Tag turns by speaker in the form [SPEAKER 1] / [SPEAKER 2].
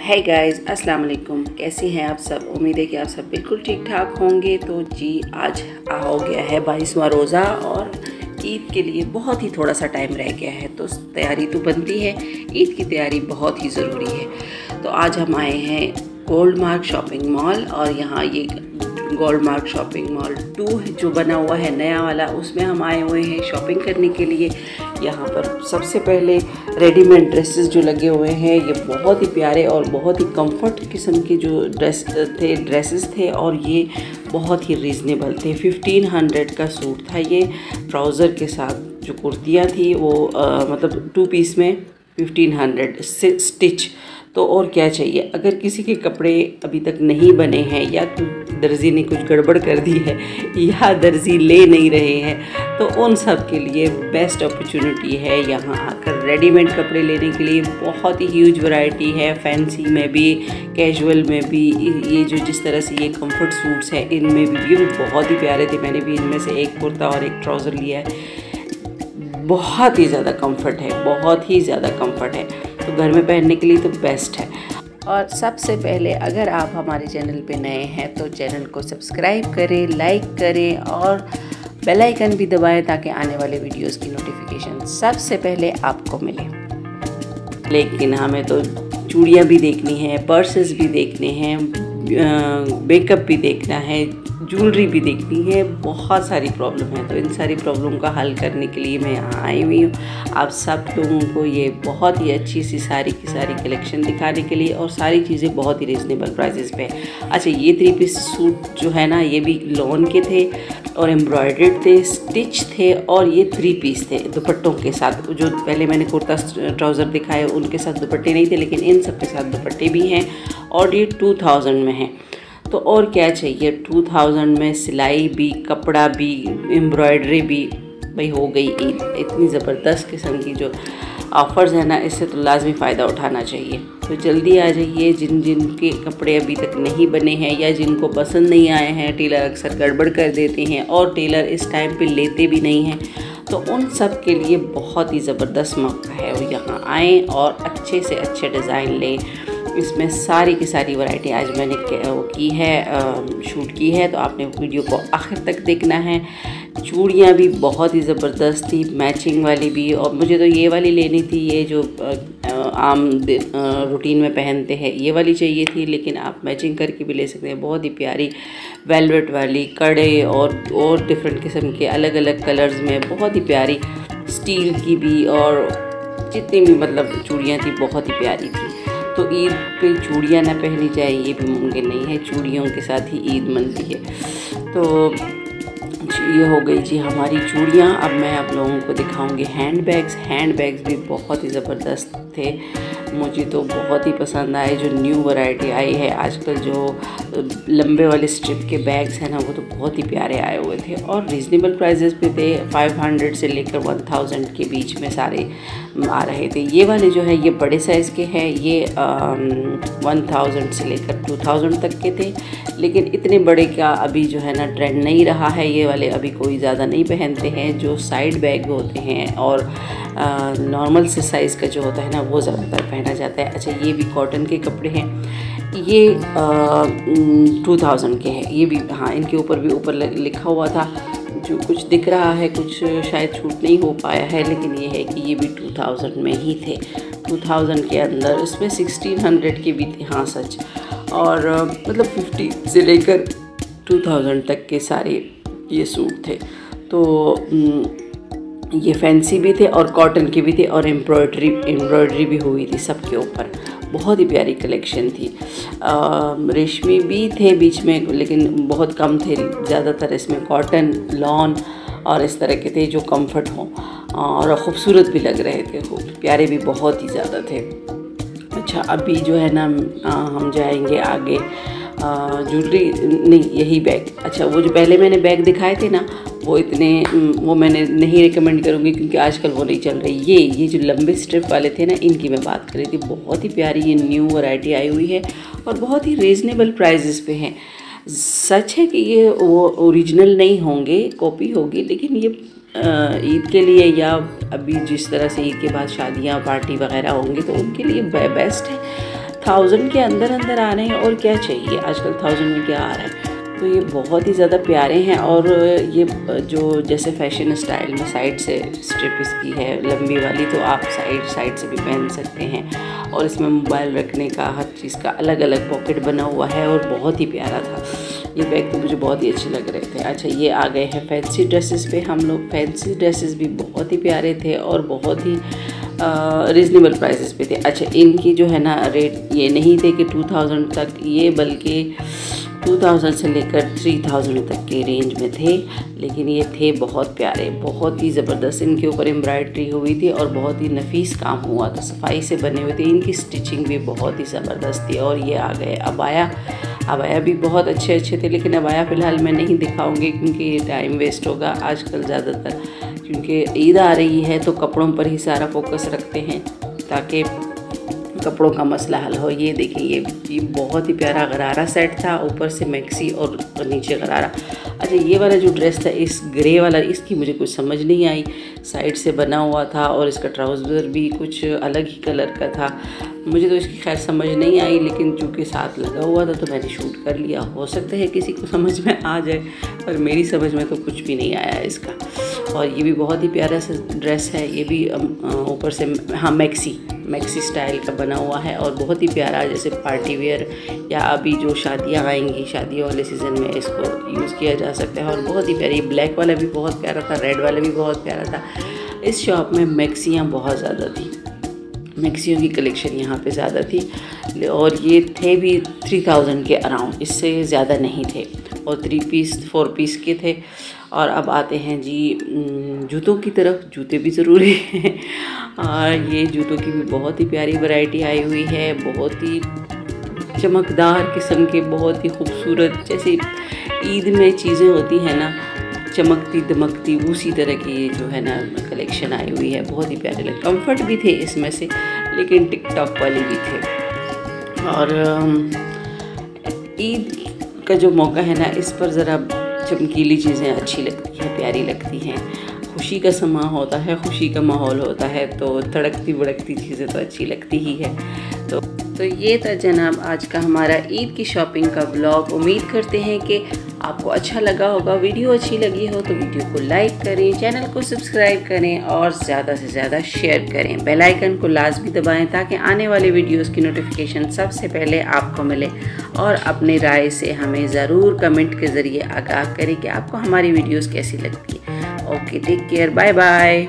[SPEAKER 1] है गाइस, अस्सलाम वालेकुम। कैसे हैं आप सब? उम्मीद है कि आप सब बिल्कुल ठीक ठाक होंगे। तो जी आज हो गया है 22वां रोज़ा और ईद के लिए बहुत ही थोड़ा सा टाइम रह गया है। तो तैयारी तो बनती है, ईद की तैयारी बहुत ही ज़रूरी है। तो आज हम आए हैं गोल्ड मार्क शॉपिंग मॉल और यहाँ ये गोल्ड मार्क शॉपिंग मॉल 2 जो बना हुआ है नया वाला, उसमें हम आए हुए हैं शॉपिंग करने के लिए। यहाँ पर सबसे पहले रेडीमेड ड्रेसेस जो लगे हुए हैं, ये बहुत ही प्यारे और बहुत ही कंफर्ट किस्म के जो ड्रेसेस थे और ये बहुत ही रीज़नेबल थे। 1500 का सूट था ये, ट्राउज़र के साथ जो कुर्तियाँ थी वो मतलब 2 पीस में 1500 स्टिच। तो और क्या चाहिए? अगर किसी के कपड़े अभी तक नहीं बने हैं या दर्जी ने कुछ गड़बड़ कर दी है या दर्जी ले नहीं रहे हैं, तो उन सब के लिए बेस्ट अपॉर्चुनिटी है यहाँ आकर रेडीमेड कपड़े लेने के लिए। बहुत ही ह्यूज वैरायटी है, फैंसी में भी, कैजुअल में भी। ये जो जिस तरह से ये कंफर्ट सूट्स हैं, इनमें भी ये बहुत ही प्यारे थे। मैंने भी इनमें से एक कुर्ता और एक ट्राउज़र लिया है। बहुत ही ज़्यादा कंफर्ट है, बहुत ही ज़्यादा कंफर्ट है, तो घर में पहनने के लिए तो बेस्ट है। और सबसे पहले अगर आप हमारे चैनल पे नए हैं तो चैनल को सब्सक्राइब करें, लाइक करें और बेल आइकन भी दबाएं ताकि आने वाले वीडियोस की नोटिफिकेशन सबसे पहले आपको मिले। लेकिन हमें तो चूड़ियाँ भी देखनी है, पर्सेस भी देखने हैं, मेकअप भी देखना है, ज्वेलरी भी देखनी है। बहुत सारी प्रॉब्लम है, तो इन सारी प्रॉब्लम का हल करने के लिए मैं यहाँ आई हुई हूँ आप सब लोगों को ये बहुत ही अच्छी सी सारी की सारी कलेक्शन दिखाने के लिए, और सारी चीज़ें बहुत ही रीज़नेबल प्राइसेस पे। अच्छा, ये 3 पीस सूट जो है ना, ये भी लॉन के थे और एम्ब्रॉयडर्ड थे, स्टिच थे, और ये 3 पीस थे दुपट्टों के साथ। जो पहले मैंने कुर्ता ट्राउज़र दिखाए उनके साथ दुपट्टे नहीं थे, लेकिन इन सब के साथ दुपट्टे भी हैं और ये 2000 में है। तो और क्या चाहिए? 2000 में सिलाई भी, कपड़ा भी, एम्ब्रॉयडरी भी। भाई हो गई ईद। इतनी ज़बरदस्त किस्म की जो ऑफ़र्स है ना, इससे तो लाजमी फ़ायदा उठाना चाहिए। तो जल्दी आ जाइए। जिन जिन के कपड़े अभी तक नहीं बने हैं या जिनको पसंद नहीं आए हैं, टेलर अक्सर गड़बड़ कर देते हैं और टेलर इस टाइम पे लेते भी नहीं हैं, तो उन सब के लिए बहुत ही ज़बरदस्त मौका है। वो यहाँ आएँ और अच्छे से अच्छे डिज़ाइन लें। इसमें सारी की सारी वैरायटी आज मैंने की है, शूट की है, तो आपने वीडियो को आखिर तक देखना है। चूड़ियाँ भी बहुत ही ज़बरदस्त थी, मैचिंग वाली भी। और मुझे तो ये वाली लेनी थी, ये जो आम रूटीन में पहनते हैं, ये वाली चाहिए थी, लेकिन आप मैचिंग करके भी ले सकते हैं। बहुत ही प्यारी वेलवेट वाली, कड़े और डिफरेंट किस्म के अलग अलग कलर्स में, बहुत ही प्यारी स्टील की भी, और जितनी भी मतलब चूड़ियाँ थी बहुत ही प्यारी थी। तो ईद पे चूड़ियाँ ना पहनी जाए ये भी मुमकिन नहीं है, चूड़ियों के साथ ही ईद मनती है। तो ये हो गई जी हमारी चूड़ियाँ। अब मैं आप लोगों को दिखाऊंगी हैंडबैग्स भी बहुत ही ज़बरदस्त थे। मुझे तो बहुत ही पसंद आए। जो न्यू वैरायटी आई है आजकल, जो लंबे वाले स्ट्रिप के बैग्स हैं ना, वो तो बहुत ही प्यारे आए हुए थे और रीज़नेबल प्राइजेस पे थे। 500 से लेकर 1000 के बीच में सारे आ रहे थे। ये वाले जो है ये बड़े साइज़ के हैं, ये 1000 से लेकर 2000 तक के थे, लेकिन इतने बड़े का अभी जो है ना ट्रेंड नहीं रहा है। ये वाले अभी कोई ज़्यादा नहीं पहनते हैं। जो साइड बैग होते हैं और नॉर्मल से साइज़ का जो होता है ना, वो ज़्यादातर पहना जाता है। अच्छा, ये भी कॉटन के कपड़े हैं, ये 2000 के हैं। ये भी, हाँ, इनके ऊपर भी ऊपर लिखा हुआ था, जो कुछ दिख रहा है, कुछ शायद छूट नहीं हो पाया है, लेकिन ये है कि ये भी 2000 में ही थे। 2000 के अंदर इसमें 1600 के भी थे, हाँ सच। और मतलब 50 से लेकर 2000 तक के सारे ये सूट थे। तो ये फैंसी भी थे और कॉटन के भी थे और एम्ब्रॉयडरी भी हुई थी सबके ऊपर। बहुत ही प्यारी कलेक्शन थी। रेशमी भी थे बीच में, लेकिन बहुत कम थे। ज़्यादातर इसमें कॉटन, लॉन और इस तरह के थे जो कंफर्ट हों और ख़ूबसूरत भी लग रहे थे, खूब प्यारे भी बहुत ही ज़्यादा थे। अच्छा, अभी जो है ना हम जाएंगे आगे। ज्वेलरी नहीं, यही बैग। अच्छा, वो जो पहले मैंने बैग दिखाए थे ना, वो मैंने नहीं रिकमेंड करूँगी क्योंकि आजकल वो नहीं चल रही। ये जो लंबे स्ट्रिप वाले थे ना, इनकी मैं बात कर रही थी। बहुत ही प्यारी ये न्यू वैरायटी आई हुई है और बहुत ही रीज़नेबल प्राइजेस पे हैं। सच है कि ये वो ओरिजिनल नहीं होंगे, कॉपी होगी, लेकिन ये ईद के लिए या अभी जिस तरह से ईद के बाद शादियाँ पार्टी वगैरह होंगी तो उनके लिए बेस्ट है। 1000 के अंदर अंदर आ रहे हैं और क्या चाहिए, आजकल 1000 में क्या आ रहा है। तो ये बहुत ही ज़्यादा प्यारे हैं और ये जो जैसे फैशन स्टाइल में साइड से स्ट्रिप इसकी है लंबी वाली, तो आप साइड से भी पहन सकते हैं। और इसमें मोबाइल रखने का हर चीज़ का अलग अलग पॉकेट बना हुआ है और बहुत ही प्यारा था। ये बैग तो मुझे बहुत ही अच्छे लग रहे थे। अच्छा, ये आ गए हैं फैंसी ड्रेसेस पे हम लोग। फैंसी ड्रेसेस भी बहुत ही प्यारे थे और बहुत ही रिजनेबल प्राइसेस पे थे। अच्छा, इनकी जो है ना रेट ये नहीं थे कि 2000 तक, ये बल्कि 2000 से लेकर 3000 तक के रेंज में थे, लेकिन ये थे बहुत प्यारे, बहुत ही ज़बरदस्त। इनके ऊपर एम्ब्रॉयडरी हुई थी और बहुत ही नफीस काम हुआ था, सफाई से बने हुए थे। इनकी स्टिचिंग भी बहुत ही ज़बरदस्त थी। और ये आ गए अबाया भी बहुत अच्छे थे, लेकिन अबाया फ़िलहाल मैं नहीं दिखाऊंगी क्योंकि टाइम वेस्ट होगा। आजकल ज़्यादातर क्योंकि ईद आ रही है तो कपड़ों पर ही सारा फोकस रखते हैं ताकि कपड़ों का मसला हल हो। ये देखिए, ये बहुत ही प्यारा गरारा सेट था, ऊपर से मैक्सी और नीचे गरारा। अच्छा, ये वाला जो ड्रेस था इस ग्रे वाला, इसकी मुझे कुछ समझ नहीं आई। साइड से बना हुआ था और इसका ट्राउज़र भी कुछ अलग ही कलर का था। मुझे तो इसकी खैर समझ नहीं आई, लेकिन चूँकि साथ लगा हुआ था तो मैंने शूट कर लिया। हो सकता है किसी को समझ में आ जाए, पर मेरी समझ में तो कुछ भी नहीं आया इसका। और ये भी बहुत ही प्यारा सा ड्रेस है। ये भी ऊपर से हाँ मैक्सी स्टाइल का बना हुआ है और बहुत ही प्यारा, जैसे पार्टी वेयर या अभी जो शादियाँ आएंगी, शादियों वाले सीज़न में इसको यूज़ किया जा सकता है। और बहुत ही प्यारी, ब्लैक वाला भी बहुत प्यारा था, रेड वाला भी बहुत प्यारा था। इस शॉप में मैक्सियाँ बहुत ज़्यादा थी, मैक्सियों की कलेक्शन यहाँ पे ज़्यादा थी और ये थे भी 3000 के अराउंड, इससे ज़्यादा नहीं थे और 3 पीस 4 पीस के थे। और अब आते हैं जी जूतों की तरफ। जूते भी ज़रूरी हैं और ये जूतों की भी बहुत ही प्यारी वैरायटी आई हुई है, बहुत ही चमकदार किस्म के, बहुत ही खूबसूरत, जैसे ईद में चीज़ें होती हैं ना चमकती दमकती, उसी तरह की ये जो है ना कलेक्शन आई हुई है। बहुत ही प्यारे लगे, कंफर्ट भी थे इसमें से, लेकिन टिकटॉक वाले भी थे। और ईद का जो मौका है ना, इस पर ज़रा चमकीली चीज़ें अच्छी लगती हैं, प्यारी लगती हैं। खुशी का समा होता है, खुशी का माहौल होता है, तो तड़कती भड़कती चीज़ें तो अच्छी लगती ही है। तो ये था जनाब आज का हमारा ईद की शॉपिंग का व्लॉग। उम्मीद करते हैं कि आपको अच्छा लगा होगा। वीडियो अच्छी लगी हो तो वीडियो को लाइक करें, चैनल को सब्सक्राइब करें और ज़्यादा से ज़्यादा शेयर करें। बेल आइकन को लाजमी दबाएं ताकि आने वाले वीडियोस की नोटिफिकेशन सबसे पहले आपको मिले। और अपनी राय से हमें ज़रूर कमेंट के ज़रिए आगाह करें कि आपको हमारी वीडियोस कैसी लगती है। Okay, take care, bye bye.